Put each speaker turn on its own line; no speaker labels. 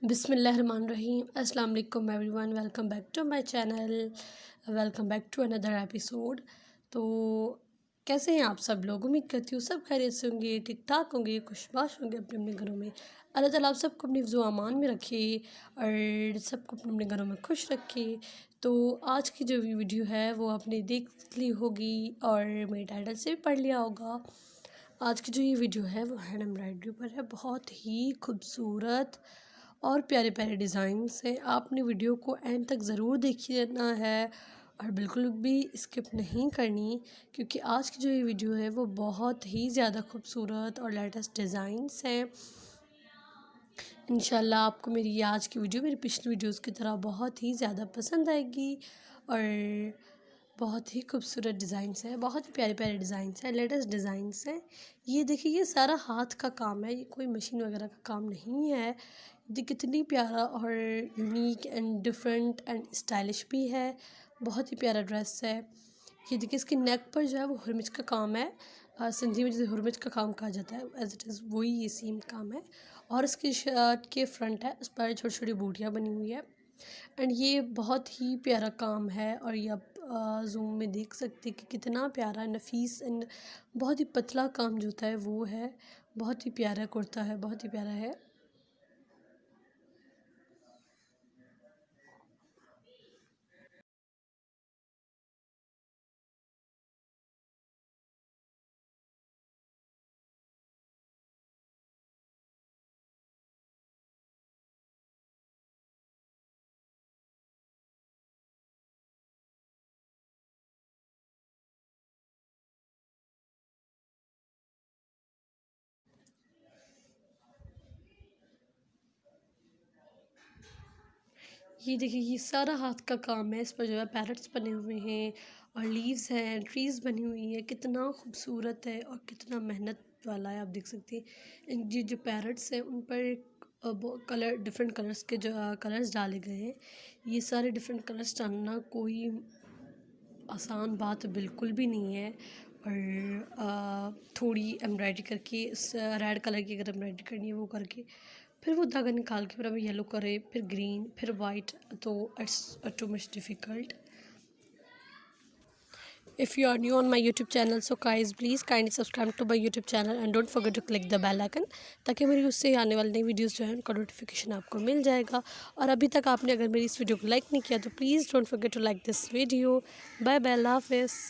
बिस्मिल्लाहिर्रहमानिर्रहीम अस्सलाम वालेकुम everyone. Welcome back to my channel, welcome back to another episode. तो कैसे हैं आप सब लोग? उम्मीद करती हूँ सब खैरियत से होंगे, ठीक ठाक होंगे, खुशबाश होंगे अपने अपने घरों में। अल्लाह ताला आप सबको अपनी हिफ्ज़ व अमान में रखे और सबको अपने अपने घरों में खुश रखे। तो आज की जो वीडियो है वो आपने देख ली होगी और मेरे टाइटल से भी पढ़ लिया होगा। आज की जो ये वीडियो है वो हैंड एम्ब्रॉयडरी पर है, बहुत ही खूबसूरत और प्यारे प्यारे डिज़ाइंस हैं। आपने वीडियो को एंड तक ज़रूर देखना है और बिल्कुल भी स्किप नहीं करनी, क्योंकि आज की जो ये वीडियो है वो बहुत ही ज़्यादा खूबसूरत और लेटेस्ट डिज़ाइंस हैं। इंशाल्लाह आपको मेरी ये आज की वीडियो मेरी पिछली वीडियोस की तरह बहुत ही ज़्यादा पसंद आएगी और बहुत ही खूबसूरत डिज़ाइंस है, बहुत ही प्यारे प्यारे डिज़ाइंस हैं, लेटेस्ट डिज़ाइंस हैं। ये देखिए, ये सारा हाथ का काम है, ये कोई मशीन वगैरह का काम नहीं है। ये कितनी प्यारा और unique and different and stylish भी है, बहुत ही प्यारा ड्रेस है। ये देखिए, इसकी नेक पर जो है वो हुरमिच का काम है। सिंधी में जैसे हुरमिच का काम कहा जाता है, एज इट इज़ वही ये सेम काम है। और इसकी शर्ट के फ्रंट है, उस पर छोटी छोटी बूटियाँ बनी हुई है एंड ये बहुत ही प्यारा काम है। और ये आप जूम में देख सकते हैं कि कितना प्यारा नफीस एंड बहुत ही पतला काम जो होता है वो है। बहुत ही प्यारा कुर्ता है, बहुत ही प्यारा है। ये देखिए, ये सारा हाथ का काम है। इस पर जो है पैरट्स बने हुए हैं और लीव्स हैं, ट्रीज़ बनी हुई है। कितना खूबसूरत है और कितना मेहनत वाला है, आप देख सकते हैं। ये जो पैरट्स हैं उन पर कलर डिफरेंट कलर्स के जो कलर्स डाले गए हैं। ये सारे डिफरेंट कलर्स डालना कोई आसान बात बिल्कुल भी नहीं है। और थोड़ी एम्ब्रॉयडरी करके रेड कलर की अगर एम्ब्रॉयडरी करनी है वो करके फिर वो धागा निकाल के फिर हमें येलो करे, फिर ग्रीन, फिर वाइट, तो it's too much difficult. If you are new on my YouTube channel, so guys please kindly subscribe to my YouTube channel and don't forget to click the bell icon, ताकि मेरी उससे आने वाली नई videos जो है उनका नोटिफिकेशन आपको मिल जाएगा। और अभी तक आपने अगर मेरी इस वीडियो को लाइक नहीं किया तो please don't forget to like this video. Bye bye, अल्लाह हाफिज़।